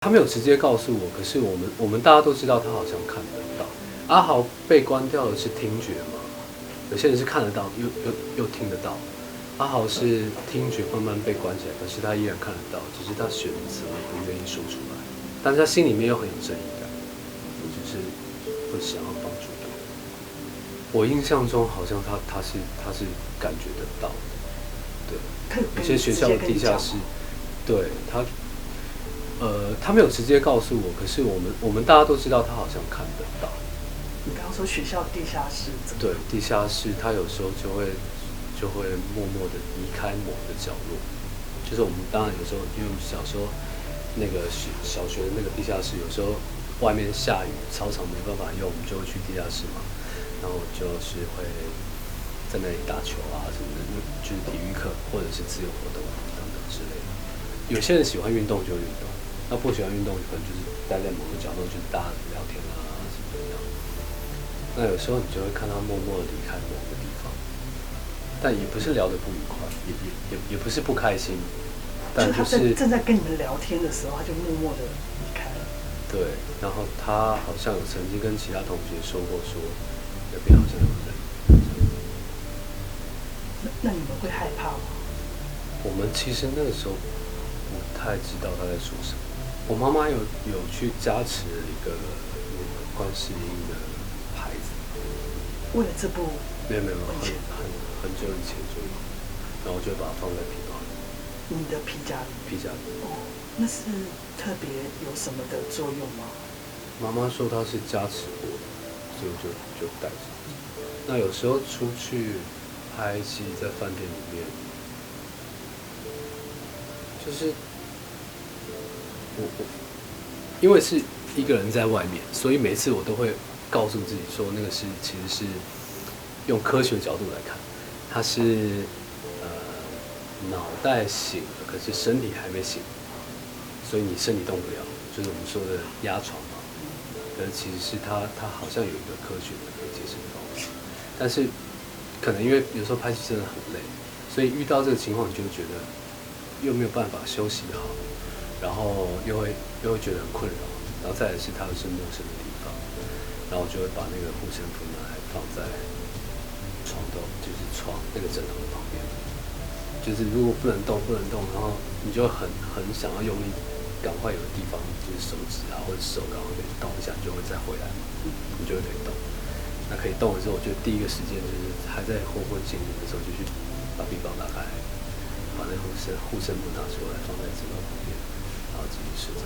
他没有直接告诉我，可是我们大家都知道他好像看得到。阿豪被关掉的是听觉嘛？有些人是看得到，又听得到。阿豪是听觉慢慢被关起来，可是他依然看得到，只是他选择不愿意说出来，但是他心里面又很有正义感，就是会想要帮助他。我印象中好像他是感觉得到的，对，有些学校的地下室，对他。他没有直接告诉我，可是我们大家都知道他好像看得到。你刚刚说学校地下室怎么？对，地下室他有时候就会默默的离开某个角落。就是我们当然有时候，因为我们小时候那个小学的那个地下室，有时候外面下雨，操场没办法用，我们就会去地下室嘛。然后就是会在那里打球啊什么的，就是体育课或者是自由活动等等之类的。有些人喜欢运动就运动。那不喜欢运动，可能就是待在某个角落，就是大家聊天啊什么的。那有时候你就会看他默默的离开某个地方，但也不是聊得不愉快，也不是不开心，但就是他正在跟你们聊天的时候，他就默默的离开了。对，然后他好像有曾经跟其他同学说过，说那边好像有人。那你们会害怕吗？我们其实那个时候不太知道他在说什么。我妈妈有去加持一个那个观世音的牌子，为了这部没有很久以前就有，然后我就把它放在皮包里。你的皮夹里？皮夹里。哦，那是特别有什么的作用吗？妈妈说它是加持过的，所以我就带着。那有时候出去拍戏，在饭店里面，就是我因为是一个人在外面，所以每次我都会告诉自己说，那个其实是用科学角度来看，它是脑袋醒了，可是身体还没醒，所以你身体动不了，就是我们说的压床嘛。可是其实是它好像有一个科学的可以解释的方式，但是可能因为有时候拍戏真的很累，所以遇到这个情况，你就会觉得又没有办法休息好。然后又会觉得很困扰，然后再来是它是陌生的地方，然后就会把那个护身符拿来放在床头，就是床那个枕头的旁边，就是如果不能动，然后你就很想要用力，赶快有个地方就是手指啊或者手赶快可以动一下，就会再回来嘛，你就会可以动。那可以动的时候，我觉得第一个时间就是还在昏昏醒醒的时候，就去把臂膀打开，把那护身符拿出来放在枕头旁边。然后继续睡觉。